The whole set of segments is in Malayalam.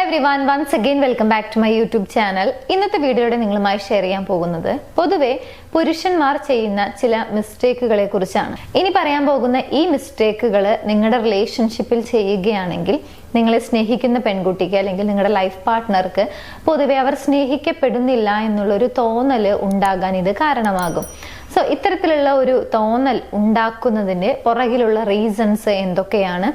everyone, once again welcome back to my YouTube channel. ഇന്നത്തെ വീഡിയോയുടെ നിങ്ങളുമായി ഷെയർ ചെയ്യാൻ പോകുന്നത് പൊതുവെ പുരുഷന്മാർ ചെയ്യുന്ന ചില മിസ്റ്റേക്കുകളെ കുറിച്ചാണ്. ഇനി പറയാൻ പോകുന്ന ഈ മിസ്റ്റേക്കുകൾ നിങ്ങളുടെ റിലേഷൻഷിപ്പിൽ ചെയ്യുകയാണെങ്കിൽ നിങ്ങളെ സ്നേഹിക്കുന്ന പെൺകുട്ടിക്ക് അല്ലെങ്കിൽ നിങ്ങളുടെ ലൈഫ് പാർട്ട്ണർക്ക് പൊതുവെ അവർ സ്നേഹിക്കപ്പെടുന്നില്ല എന്നുള്ളൊരു തോന്നൽ ഉണ്ടാകാൻ ഇത് കാരണമാകും. സോ ഇത്തരത്തിലുള്ള ഒരു തോന്നൽ ഉണ്ടാക്കുന്നതിന്റെ പുറകിലുള്ള റീസൺസ് എന്തൊക്കെയാണ്,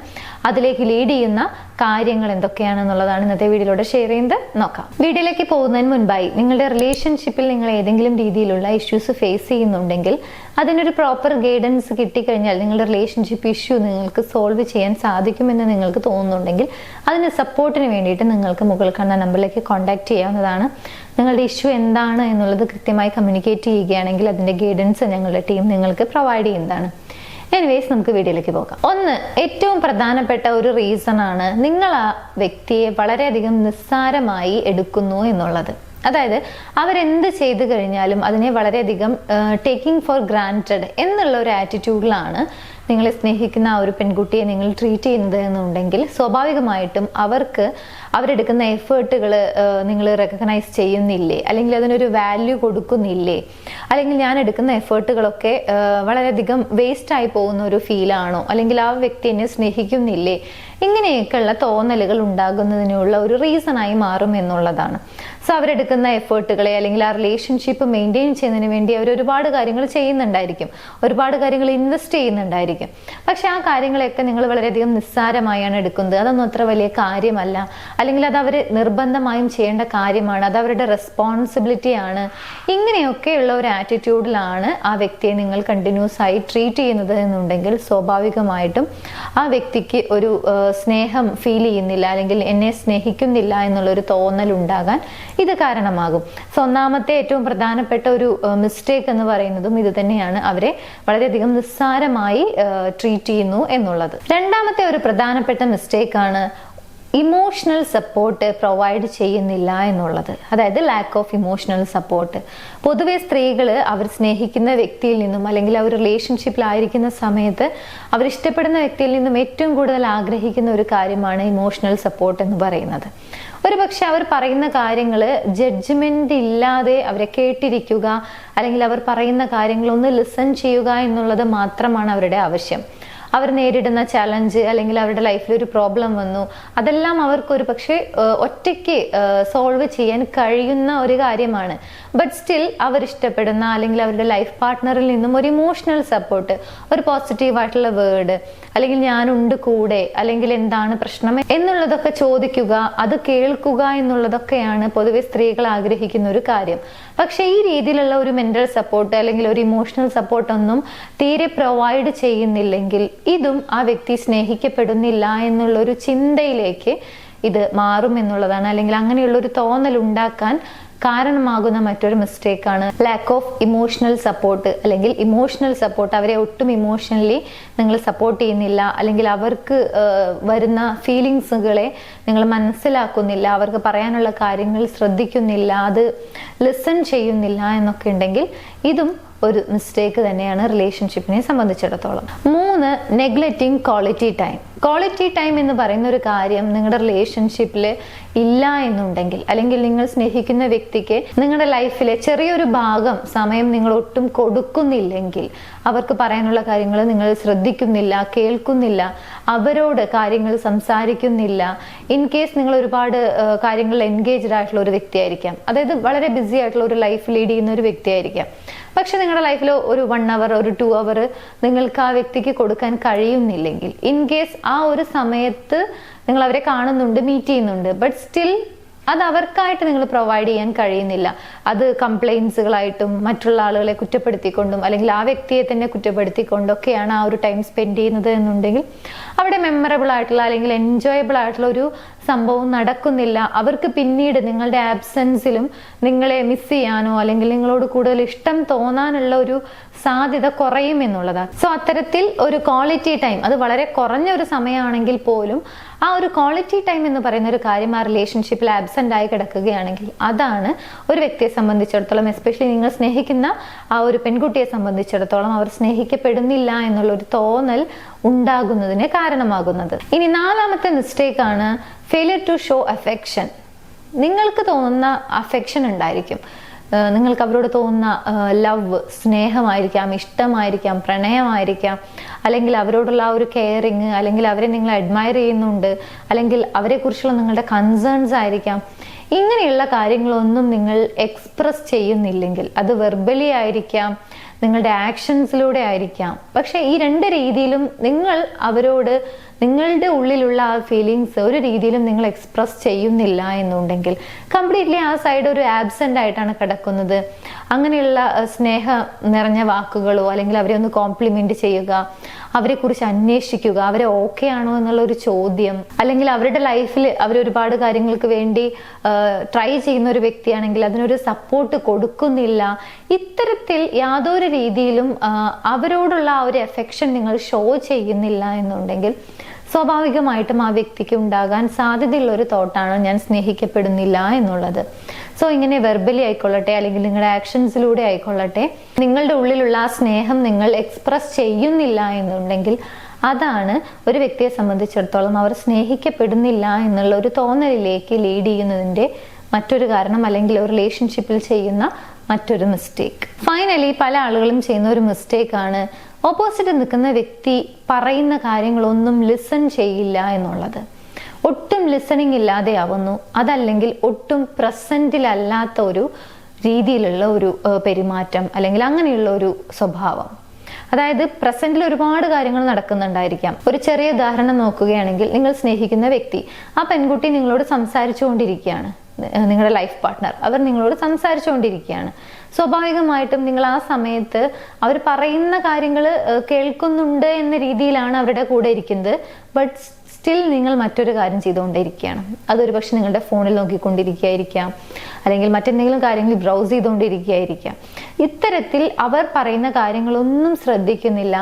അതിലേക്ക് ലീഡ് ചെയ്യുന്ന കാര്യങ്ങൾ എന്തൊക്കെയാണെന്നുള്ളതാണ് ഇന്നത്തെ വീഡിയോയിലൂടെ ഷെയർ ചെയ്യുന്നത്. നോക്കാം. വീഡിയോയിലേക്ക് പോകുന്നതിന് മുൻപായി നിങ്ങളുടെ റിലേഷൻഷിപ്പിൽ നിങ്ങൾ ഏതെങ്കിലും രീതിയിലുള്ള ഇഷ്യൂസ് ഫേസ് ചെയ്യുന്നുണ്ടെങ്കിൽ അതിനൊരു പ്രോപ്പർ ഗൈഡൻസ് കിട്ടിക്കഴിഞ്ഞാൽ നിങ്ങളുടെ റിലേഷൻഷിപ്പ് ഇഷ്യൂ നിങ്ങൾക്ക് സോൾവ് ചെയ്യാൻ സാധിക്കുമെന്ന് നിങ്ങൾക്ക് തോന്നുന്നുണ്ടെങ്കിൽ അതിന് സപ്പോർട്ടിന് വേണ്ടിയിട്ട് നിങ്ങൾക്ക് മുകളിൽ കാണുന്ന നമ്പറിലേക്ക് കോൺടാക്ട് ചെയ്യാവുന്നതാണ്. നിങ്ങളുടെ ഇഷ്യൂ എന്താണ് എന്നുള്ളത് കൃത്യമായി കമ്മ്യൂണിക്കേറ്റ് ചെയ്യുകയാണെങ്കിൽ അതിന്റെ ഗൈഡൻസ് ഞങ്ങളുടെ ടീം നിങ്ങൾക്ക് പ്രൊവൈഡ് ചെയ്യുന്നതാണ്. എനിവേസ്, നമുക്ക് വീഡിയോയിലേക്ക് പോകാം. ഒന്ന്, ഏറ്റവും പ്രധാനപ്പെട്ട ഒരു റീസൺ ആണ് നിങ്ങൾ ആ വ്യക്തിയെ വളരെയധികം നിസ്സാരമായി എടുക്കുന്നു എന്നുള്ളത്. അതായത് അവരെന്ത് ചെയ്തു കഴിഞ്ഞാലും അതിനെ വളരെയധികം ടേക്കിംഗ് ഫോർ ഗ്രാൻറ്റഡ് എന്നുള്ള ഒരു ആറ്റിറ്റ്യൂഡിലാണ് നിങ്ങളെ സ്നേഹിക്കുന്ന ആ ഒരു പെൺകുട്ടിയെ നിങ്ങൾ ട്രീറ്റ് ചെയ്യുന്നത് എന്നുണ്ടെങ്കിൽ സ്വാഭാവികമായിട്ടും അവർക്ക് അവരെടുക്കുന്ന എഫേർട്ടുകൾ നിങ്ങൾ റെക്കഗ്നൈസ് ചെയ്യുന്നില്ലേ, അല്ലെങ്കിൽ അതിനൊരു വാല്യൂ കൊടുക്കുന്നില്ലേ, അല്ലെങ്കിൽ ഞാൻ എടുക്കുന്ന എഫേർട്ടുകളൊക്കെ വളരെയധികം വേസ്റ്റ് ആയി പോകുന്ന ഒരു ഫീലാണോ, അല്ലെങ്കിൽ ആ വ്യക്തി എന്നെ സ്നേഹിക്കുന്നില്ലേ, ഇങ്ങനെയൊക്കെയുള്ള തോന്നലുകൾ ഉണ്ടാകുന്നതിനുള്ള ഒരു റീസണായി മാറും എന്നുള്ളതാണ്. സോ അവരെടുക്കുന്ന എഫേർട്ടുകളെ അല്ലെങ്കിൽ ആ റിലേഷൻഷിപ്പ് മെയിൻറ്റെയിൻ ചെയ്യുന്നതിന് വേണ്ടി അവർ ഒരുപാട് കാര്യങ്ങൾ ചെയ്യുന്നുണ്ടായിരിക്കും, ഒരുപാട് കാര്യങ്ങൾ ഇൻവെസ്റ്റ് ചെയ്യുന്നുണ്ടായിരിക്കും. പക്ഷെ ആ കാര്യങ്ങളെയൊക്കെ നിങ്ങൾ വളരെയധികം നിസ്സാരമായാണ് എടുക്കുന്നത്. അതൊന്നും അത്ര വലിയ കാര്യമല്ല, അല്ലെങ്കിൽ അത് അവർ നിർബന്ധമായും ചെയ്യേണ്ട കാര്യമാണ്, അത് അവരുടെ റെസ്പോൺസിബിലിറ്റി ആണ്. ഇങ്ങനെയൊക്കെയുള്ള ഒരു ആറ്റിറ്റ്യൂഡിലാണ് ആ വ്യക്തിയെ നിങ്ങൾ കണ്ടിന്യൂസ് ആയി ട്രീറ്റ് ചെയ്യുന്നത് എന്നുണ്ടെങ്കിൽ സ്വാഭാവികമായിട്ടും ആ വ്യക്തിക്ക് ഒരു സ്നേഹം ഫീൽ ചെയ്യുന്നില്ല, അല്ലെങ്കിൽ എന്നെ സ്നേഹിക്കുന്നില്ല എന്നുള്ളൊരു തോന്നൽ ഉണ്ടാകാൻ ഇത് കാരണമാകും. സോ ഒന്നാമത്തെ ഏറ്റവും പ്രധാനപ്പെട്ട ഒരു മിസ്റ്റേക്ക് എന്ന് പറയുന്നതും ഇത് തന്നെയാണ്, അവരെ വളരെയധികം നിസ്സാരമായി ട്രീറ്റ് ചെയ്യുന്നു എന്നുള്ളത്. രണ്ടാമത്തെ ഒരു പ്രധാനപ്പെട്ട മിസ്റ്റേക്കാണ് ഇമോഷണൽ സപ്പോർട്ട് പ്രൊവൈഡ് ചെയ്യുന്നില്ല എന്നുള്ളത്. അതായത് ലാക്ക് ഓഫ് ഇമോഷണൽ സപ്പോർട്ട്. പൊതുവെ സ്ത്രീകൾ അവർ സ്നേഹിക്കുന്ന വ്യക്തിയിൽ നിന്നും അല്ലെങ്കിൽ അവർ റിലേഷൻഷിപ്പിലായിരിക്കുന്ന സമയത്ത് അവർ ഇഷ്ടപ്പെടുന്ന വ്യക്തിയിൽ നിന്നും ഏറ്റവും കൂടുതൽ ആഗ്രഹിക്കുന്ന ഒരു കാര്യമാണ് ഇമോഷണൽ സപ്പോർട്ട് എന്ന് പറയുന്നത്. ഒരു പക്ഷെ അവർ പറയുന്ന കാര്യങ്ങൾ ജഡ്ജ്മെന്റ് ഇല്ലാതെ അവരെ കേട്ടിരിക്കുക, അല്ലെങ്കിൽ അവർ പറയുന്ന കാര്യങ്ങൾ ഒന്ന് ലിസൺ ചെയ്യുക എന്നുള്ളത് മാത്രമാണ് അവരുടെ ആവശ്യം. അവർ നേരിടുന്ന ചലഞ്ച് അല്ലെങ്കിൽ അവരുടെ ലൈഫിൽ ഒരു പ്രോബ്ലം വന്നു, അതെല്ലാം അവർക്ക് ഒരു പക്ഷേ ഒറ്റയ്ക്ക് സോൾവ് ചെയ്യാൻ കഴിയുന്ന ഒരു കാര്യമാണ്. ബട്ട് സ്റ്റിൽ അവർ ഇഷ്ടപ്പെടുന്ന അല്ലെങ്കിൽ അവരുടെ ലൈഫ് പാർട്ട്ണറിൽ നിന്നും ഒരു ഇമോഷണൽ സപ്പോർട്ട്, ഒരു പോസിറ്റീവായിട്ടുള്ള വേർഡ്, അല്ലെങ്കിൽ ഞാനുണ്ട് കൂടെ, അല്ലെങ്കിൽ എന്താണ് പ്രശ്നം എന്നുള്ളതൊക്കെ ചോദിക്കുക, അത് കേൾക്കുക എന്നുള്ളതൊക്കെയാണ് പൊതുവെ സ്ത്രീകൾ ആഗ്രഹിക്കുന്ന ഒരു കാര്യം. പക്ഷെ ഈ രീതിയിലുള്ള ഒരു മെന്റൽ സപ്പോർട്ട് അല്ലെങ്കിൽ ഒരു ഇമോഷണൽ സപ്പോർട്ട് ഒന്നും തീരെ പ്രൊവൈഡ് ചെയ്യുന്നില്ലെങ്കിൽ ഇതും ആ വ്യക്തി സ്നേഹിക്കപ്പെടുന്നില്ല എന്നുള്ള ഒരു ചിന്തയിലേക്ക് ഇത് മാറും എന്നുള്ളതാണ്, അല്ലെങ്കിൽ അങ്ങനെയുള്ള ഒരു തോന്നൽ ഉണ്ടാക്കാൻ കാരണമാകുന്ന മറ്റൊരു മിസ്റ്റേക്കാണ് ലാക്ക് ഓഫ് ഇമോഷണൽ സപ്പോർട്ട്. അല്ലെങ്കിൽ ഇമോഷണൽ സപ്പോർട്ട്, അവരെ ഒട്ടും ഇമോഷണലി നിങ്ങൾ സപ്പോർട്ട് ചെയ്യുന്നില്ല, അല്ലെങ്കിൽ അവർക്ക് വരുന്ന ഫീലിങ്സുകളെ നിങ്ങൾ മനസ്സിലാക്കുന്നില്ല, അവർക്ക് പറയാനുള്ള കാര്യങ്ങൾ ശ്രദ്ധിക്കുന്നില്ല, അത് ലിസൺ ചെയ്യുന്നില്ല എന്നൊക്കെ ഉണ്ടെങ്കിൽ ഇതും ഒരു മിസ്റ്റേക്ക് തന്നെയാണ് റിലേഷൻഷിപ്പിനെ സംബന്ധിച്ചിടത്തോളം. 3, neglecting quality time. Quality time എന്ന് പറയുന്ന ഒരു കാര്യം നിങ്ങളുടെ റിലേഷൻഷിപ്പിൽ ഇല്ല എന്നുണ്ടെങ്കിൽ, അല്ലെങ്കിൽ നിങ്ങൾ സ്നേഹിക്കുന്ന വ്യക്തിക്ക് നിങ്ങളുടെ ലൈഫിലെ ചെറിയൊരു ഭാഗം സമയം നിങ്ങൾ ഒട്ടും കൊടുക്കുന്നില്ലെങ്കിൽ, അവർക്ക് പറയാനുള്ള കാര്യങ്ങൾ നിങ്ങൾ ശ്രദ്ധിക്കുന്നില്ല, കേൾക്കുന്നില്ല, അവരോട് കാര്യങ്ങൾ സംസാരിക്കുന്നില്ല, ഇൻ കേസ് നിങ്ങൾ ഒരുപാട് കാര്യങ്ങളിൽ എൻഗേജ്ഡ് ആയിട്ടുള്ള ഒരു വ്യക്തിയായിരിക്കാം, അതായത് വളരെ ബിസി ആയിട്ടുള്ള ഒരു ലൈഫ് ലീഡ് ചെയ്യുന്ന ഒരു വ്യക്തിയായിരിക്കാം, പക്ഷെ നിങ്ങളുടെ ലൈഫിൽ ഒരു 1 അവർ ഒരു 2 അവർ നിങ്ങൾക്ക് ആ വ്യക്തിക്ക് കൊടുക്കാൻ കഴിയുന്നില്ലെങ്കിൽ, ഇൻ കേസ് ആ ഒരു സമയത്ത് നിങ്ങൾ അവരെ കാണുന്നുണ്ട്, മീറ്റ് ചെയ്യുന്നുണ്ട്, ബട്ട് സ്റ്റിൽ അത് അവർക്കായിട്ട് നിങ്ങൾ പ്രൊവൈഡ് ചെയ്യാൻ കഴിയുന്നില്ല, അത് കംപ്ലൈൻസുകളായിട്ടും മറ്റുള്ള ആളുകളെ കുറ്റപ്പെടുത്തിക്കൊണ്ടും അല്ലെങ്കിൽ ആ വ്യക്തിയെ തന്നെ കുറ്റപ്പെടുത്തിക്കൊണ്ടൊക്കെയാണ് ആ ഒരു ടൈം സ്പെൻഡ് ചെയ്യുന്നത് എന്നുണ്ടെങ്കിൽ അവിടെ മെമ്മറബിൾ ആയിട്ടുള്ള അല്ലെങ്കിൽ എൻജോയബിൾ ആയിട്ടുള്ള ഒരു സംഭവം നടക്കുന്നില്ല. അവർക്ക് പിന്നീട് നിങ്ങളുടെ ആബ്സെൻസിലും നിങ്ങളെ മിസ് ചെയ്യാനോ അല്ലെങ്കിൽ നിങ്ങളോട് കൂടുതൽ ഇഷ്ടം തോന്നാനുള്ള ഒരു സാധ്യത കുറയും എന്നുള്ളതാണ്. സോ അത്തരത്തിൽ ഒരു ക്വാളിറ്റി ടൈം, അത് വളരെ കുറഞ്ഞ ഒരു സമയമാണെങ്കിൽ പോലും ആ ഒരു ക്വാളിറ്റി ടൈം എന്ന് പറയുന്ന ഒരു കാര്യം ആ റിലേഷൻഷിപ്പിൽ ആബ്സെന്റ് ആയി കിടക്കുകയാണെങ്കിൽ അതാണ് ഒരു വ്യക്തിയെ സംബന്ധിച്ചിടത്തോളം, എസ്പെഷ്യലി നിങ്ങൾ സ്നേഹിക്കുന്ന ആ ഒരു പെൺകുട്ടിയെ സംബന്ധിച്ചിടത്തോളം അവർ സ്നേഹിക്കപ്പെടുന്നില്ല എന്നുള്ള ഒരു തോന്നൽ ഉണ്ടാകുന്നതിന് കാരണമാകുന്നത്. ഇനി നാലാമത്തെ മിസ്റ്റേക്ക് ആണ് ഫെയിലിയർ ടു ഷോ അഫെക്ഷൻ. നിങ്ങൾക്ക് തോന്നുന്ന അഫെക്ഷൻ ഉണ്ടായിരിക്കും, നിങ്ങൾക്ക് അവരോട് തോന്നുന്ന ലവ്, സ്നേഹമായിരിക്കാം, ഇഷ്ടമായിരിക്കാം, പ്രണയമായിരിക്കാം, അല്ലെങ്കിൽ അവരോടുള്ള ആ ഒരു കെയറിങ്, അല്ലെങ്കിൽ അവരെ നിങ്ങൾ അഡ്മയർ ചെയ്യുന്നുണ്ട്, അല്ലെങ്കിൽ അവരെക്കുറിച്ചുള്ള നിങ്ങളുടെ കൺസേൺസ് ആയിരിക്കാം. ഇങ്ങനെയുള്ള കാര്യങ്ങളൊന്നും നിങ്ങൾ എക്സ്പ്രസ് ചെയ്യുന്നില്ലെങ്കിൽ, അത് വെർബലി ആയിരിക്കാം, നിങ്ങളുടെ ആക്ഷൻസിലൂടെ ആയിരിക്കാം, പക്ഷെ ഈ രണ്ട് രീതിയിലും നിങ്ങൾ അവരോട് നിങ്ങളുടെ ഉള്ളിലുള്ള ആ ഫീലിങ്സ് ഒരു രീതിയിലും നിങ്ങൾ എക്സ്പ്രസ് ചെയ്യുന്നില്ല എന്നുണ്ടെങ്കിൽ കംപ്ലീറ്റ്ലി ആ സൈഡ് ഒരു ആബ്സെന്റ് ആയിട്ടാണ് കിടക്കുന്നത്. അങ്ങനെയുള്ള സ്നേഹം നിറഞ്ഞ വാക്കുകളോ അല്ലെങ്കിൽ അവരെ ഒന്ന് കോംപ്ലിമെന്റ് ചെയ്യുക, അവരെ കുറിച്ച് അന്വേഷിക്കുക, അവരെ ഓക്കെ ആണോ എന്നുള്ള ഒരു ചോദ്യം, അല്ലെങ്കിൽ അവരുടെ ലൈഫിൽ അവർ ഒരുപാട് കാര്യങ്ങൾക്ക് വേണ്ടി ട്രൈ ചെയ്യുന്ന ഒരു വ്യക്തിയാണെങ്കിൽ അതിനൊരു സപ്പോർട്ട് കൊടുക്കുന്നില്ല. ഇത്തരത്തിൽ യാതൊരു രീതിയിലും അവരോടുള്ള ആ ഒരു എഫെക്ഷൻ നിങ്ങൾ ഷോ ചെയ്യുന്നില്ല എന്നുണ്ടെങ്കിൽ സ്വാഭാവികമായിട്ടും ആ വ്യക്തിക്ക് ഉണ്ടാകാൻ സാധ്യതയുള്ള ഒരു തോട്ടാണ് ഞാൻ സ്നേഹിക്കപ്പെടുന്നില്ല എന്നുള്ളത്. സോ ഇങ്ങനെ വെർബലി ആയിക്കൊള്ളട്ടെ അല്ലെങ്കിൽ നിങ്ങളുടെ ആക്ഷൻസിലൂടെ ആയിക്കൊള്ളട്ടെ, നിങ്ങളുടെ ഉള്ളിലുള്ള ആ സ്നേഹം നിങ്ങൾ എക്സ്പ്രസ് ചെയ്യുന്നില്ല എന്നുണ്ടെങ്കിൽ അതാണ് ഒരു വ്യക്തിയെ സംബന്ധിച്ചിടത്തോളം അവർ സ്നേഹിക്കപ്പെടുന്നില്ല എന്നുള്ള ഒരു തോന്നലിലേക്ക് ലീഡ് ചെയ്യുന്നതിന്റെ മറ്റൊരു കാരണം, അല്ലെങ്കിൽ ഒരു റിലേഷൻഷിപ്പിൽ ചെയ്യുന്ന മറ്റൊരു മിസ്റ്റേക്ക്. ഫൈനലി പല ആളുകളും ചെയ്യുന്ന ഒരു മിസ്റ്റേക്ക് ആണ് ഓപ്പോസിറ്റ് നിൽക്കുന്ന വ്യക്തി പറയുന്ന കാര്യങ്ങളൊന്നും ലിസൺ ചെയ്യില്ല എന്നുള്ളത്. ഒട്ടും ലിസണിങ് ഇല്ലാതെ ആവുന്നു, അതല്ലെങ്കിൽ ഒട്ടും പ്രസന്റിലല്ലാത്ത ഒരു രീതിയിലുള്ള ഒരു പെരുമാറ്റം, അല്ലെങ്കിൽ അങ്ങനെയുള്ള ഒരു സ്വഭാവം. അതായത് പ്രസന്റിൽ ഒരുപാട് കാര്യങ്ങൾ നടക്കുന്നുണ്ടായിരിക്കാം. ഒരു ചെറിയ ഉദാഹരണം നോക്കുകയാണെങ്കിൽ, നിങ്ങൾ സ്നേഹിക്കുന്ന വ്യക്തി, ആ പെൺകുട്ടി നിങ്ങളോട് സംസാരിച്ചുകൊണ്ടിരിക്കുകയാണ്, നിങ്ങളുടെ ലൈഫ് പാർട്ട്ണർ അവർ നിങ്ങളോട് സംസാരിച്ചുകൊണ്ടിരിക്കുകയാണ്. സ്വാഭാവികമായിട്ടും നിങ്ങൾ ആ സമയത്ത് അവർ പറയുന്ന കാര്യങ്ങൾ കേൾക്കുന്നുണ്ട് എന്ന രീതിയിലാണ് അവരുടെ കൂടെ ഇരിക്കുന്നത്. ബട്ട് സ്റ്റിൽ നിങ്ങൾ മറ്റൊരു കാര്യം ചെയ്തുകൊണ്ടിരിക്കുകയാണ്. അതൊരു പക്ഷെ നിങ്ങളുടെ ഫോണിൽ നോക്കിക്കൊണ്ടിരിക്കുകയായിരിക്കാം, അല്ലെങ്കിൽ മറ്റെന്തെങ്കിലും കാര്യങ്ങൾ ബ്രൗസ് ചെയ്തുകൊണ്ടിരിക്കുകയായിരിക്കാം. ഇത്തരത്തിൽ അവർ പറയുന്ന കാര്യങ്ങളൊന്നും ശ്രദ്ധിക്കുന്നില്ല,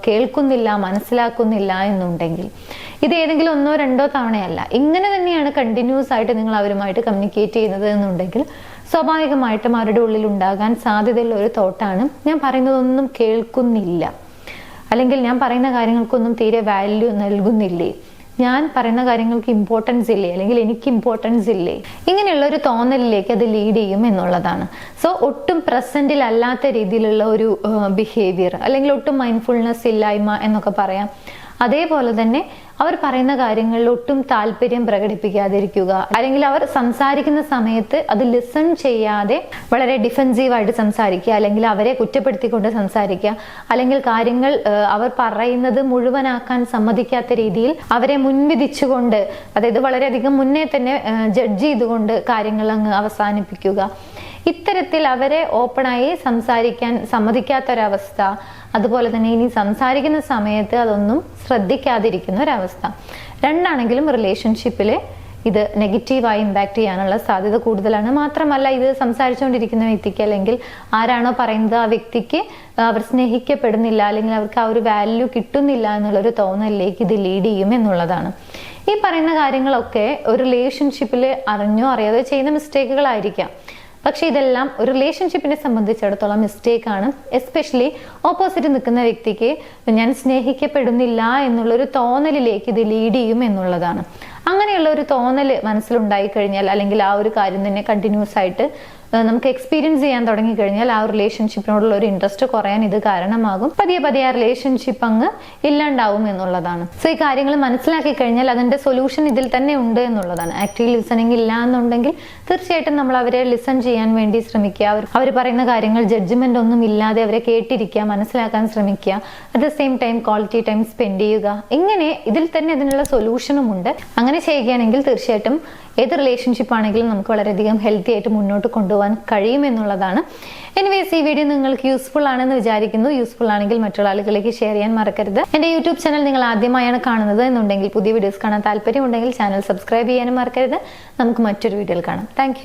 കേൾക്കുന്നില്ല, മനസ്സിലാക്കുന്നില്ല എന്നുണ്ടെങ്കിൽ, ഇത് ഏതെങ്കിലും ഒന്നോ രണ്ടോ തവണയല്ല, ഇങ്ങനെ തന്നെയാണ് കണ്ടിന്യൂസ് ആയിട്ട് നിങ്ങൾ അവരുമായിട്ട് കമ്മ്യൂണിക്കേറ്റ് ചെയ്യുന്നത് എന്നുണ്ടെങ്കിൽ സ്വാഭാവികമായിട്ടും അവരുടെ ഉള്ളിൽ ഉണ്ടാകാൻ സാധ്യതയുള്ള ഒരു തോട്ടാണ് ഞാൻ പറയുന്നതൊന്നും കേൾക്കുന്നില്ല, അല്ലെങ്കിൽ ഞാൻ പറയുന്ന കാര്യങ്ങൾക്കൊന്നും തീരെ വാല്യൂ നൽകുന്നില്ലേ, ഞാൻ പറയുന്ന കാര്യങ്ങൾക്ക് ഇമ്പോർട്ടൻസ് ഇല്ലേ, അല്ലെങ്കിൽ എനിക്ക് ഇമ്പോർട്ടൻസ് ഇല്ലേ, ഇങ്ങനെയുള്ള ഒരു തോന്നലിലേക്ക് അത് ലീഡ് ചെയ്യും എന്നുള്ളതാണ്. സോ ഒട്ടും പ്രസന്റിൽ അല്ലാത്ത രീതിയിലുള്ള ഒരു ബിഹേവിയർ, അല്ലെങ്കിൽ ഒട്ടും മൈൻഡ്ഫുൾനെസ് ഇല്ലായ്മ എന്നൊക്കെ പറയാം. അതേപോലെ തന്നെ അവർ പറയുന്ന കാര്യങ്ങളിൽ ഒട്ടും താല്പര്യം പ്രകടിപ്പിക്കാതിരിക്കുക, അല്ലെങ്കിൽ അവർ സംസാരിക്കുന്ന സമയത്ത് അത് ലിസൺ ചെയ്യാതെ വളരെ ഡിഫെൻസീവായിട്ട് സംസാരിക്കുക, അല്ലെങ്കിൽ അവരെ കുറ്റപ്പെടുത്തിക്കൊണ്ട് സംസാരിക്കുക, അല്ലെങ്കിൽ കാര്യങ്ങൾ അവർ പറയുന്നത് മുഴുവനാക്കാൻ സമ്മതിക്കാത്ത രീതിയിൽ അവരെ മുൻവിധിച്ചുകൊണ്ട്, അതായത് വളരെയധികം മുന്നേ തന്നെ ജഡ്ജ് ചെയ്തുകൊണ്ട് കാര്യങ്ങൾ അങ്ങ് അവസാനിപ്പിക്കുക. ഇത്തരത്തിൽ അവരെ ഓപ്പണായി സംസാരിക്കാൻ സമ്മതിക്കാത്തൊരവസ്ഥ, അതുപോലെ തന്നെ ഇനി സംസാരിക്കുന്ന സമയത്ത് അതൊന്നും ശ്രദ്ധിക്കാതിരിക്കുന്ന ഒരവസ്ഥ. രണ്ടാണെങ്കിലും റിലേഷൻഷിപ്പിൽ ഇത് നെഗറ്റീവായി ഇമ്പാക്ട് ചെയ്യാനുള്ള സാധ്യത കൂടുതലാണ്. മാത്രമല്ല, ഇത് സംസാരിച്ചുകൊണ്ടിരിക്കുന്ന വ്യക്തിക്ക്, അല്ലെങ്കിൽ ആരാണോ പറയുന്നത് ആ വ്യക്തിക്ക് അവർ സ്നേഹിക്കപ്പെടുന്നില്ല, അല്ലെങ്കിൽ അവർക്ക് ആ ഒരു വാല്യൂ കിട്ടുന്നില്ല എന്നുള്ളൊരു തോന്നലിലേക്ക് ഇത് ലീഡ് ചെയ്യും എന്നുള്ളതാണ്. ഈ പറയുന്ന കാര്യങ്ങളൊക്കെ ഒരു റിലേഷൻഷിപ്പിൽ അറിഞ്ഞോ അറിയാതെ ചെയ്യുന്ന മിസ്റ്റേക്കുകളായിരിക്കാം. പക്ഷെ ഇതെല്ലാം ഒരു റിലേഷൻഷിപ്പിനെ സംബന്ധിച്ചിടത്തോളം മിസ്റ്റേക്ക് ആണ്. എസ്പെഷ്യലി ഓപ്പോസിറ്റ് നിൽക്കുന്ന വ്യക്തിക്ക് ഞാൻ സ്നേഹിക്കപ്പെടുന്നില്ല എന്നുള്ളൊരു തോന്നലിലേക്ക് ഇത് ലീഡ് ചെയ്യും എന്നുള്ളതാണ്. അങ്ങനെയുള്ള ഒരു തോന്നൽ മനസ്സിലുണ്ടായി കഴിഞ്ഞാൽ, അല്ലെങ്കിൽ ആ ഒരു കാര്യം തന്നെ കണ്ടിന്യൂസ് ആയിട്ട് നമുക്ക് എക്സ്പീരിയൻസ് ചെയ്യാൻ തുടങ്ങി കഴിഞ്ഞാൽ, ആ റിലേഷൻഷിപ്പിനോടുള്ള ഒരു ഇൻട്രസ്റ്റ് കുറയാൻ ഇത് കാരണമാകും. പതിയെ പതിയെ ആ റിലേഷൻഷിപ്പ് അങ്ങ് ഇല്ലാണ്ടാവും എന്നുള്ളതാണ്. സോ ഈ കാര്യങ്ങൾ മനസ്സിലാക്കി കഴിഞ്ഞാൽ അതിന്റെ സൊല്യൂഷൻ ഇതിൽ തന്നെ ഉണ്ട് എന്നുള്ളതാണ്. ആക്റ്റീവ് ലിസണിങ് ഇല്ല എന്നുണ്ടെങ്കിൽ തീർച്ചയായിട്ടും നമ്മൾ അവരെ ലിസൺ ചെയ്യാൻ വേണ്ടി ശ്രമിക്കുക. അവർ പറയുന്ന കാര്യങ്ങൾ ജഡ്ജ്മെന്റ് ഒന്നും ഇല്ലാതെ അവരെ കേട്ടിരിക്കുക, മനസ്സിലാക്കാൻ ശ്രമിക്കുക. At the same time quality time spend ചെയ്യുക. ഇങ്ങനെ ഇതിൽ തന്നെ ഇതിനുള്ള സൊല്യൂഷനും ഉണ്ട്. അങ്ങനെ ചെയ്യുകയാണെങ്കിൽ തീർച്ചയായിട്ടും ഏത് റിലേഷൻഷിപ്പ് ആണെങ്കിലും നമുക്ക് വളരെയധികം ഹെൽത്തി ആയിട്ട് മുന്നോട്ട് കൊണ്ടുപോകാൻ കഴിയും എന്നുള്ളതാണ്. എനിവേസ്, ഈ വീഡിയോ നിങ്ങൾക്ക് യൂസ്ഫുൾ ആണെന്ന് വിചാരിക്കുന്നു. യൂസ്ഫുൾ ആണെങ്കിൽ മറ്റുള്ള ആളുകളിലേക്ക് ഷെയർ ചെയ്യാൻ മറക്കരുത്. എന്റെ യൂട്യൂബ് ചാനൽ നിങ്ങൾ ആദ്യമായാണ് കാണുന്നത് എന്നുണ്ടെങ്കിൽ, പുതിയ വീഡിയോസ് കാണാൻ താല്പര്യമുണ്ടെങ്കിൽ ചാനൽ സബ്സ്ക്രൈബ് ചെയ്യാനും മറക്കരുത്. നമുക്ക് മറ്റൊരു വീഡിയോയിൽ കാണാം. താങ്ക്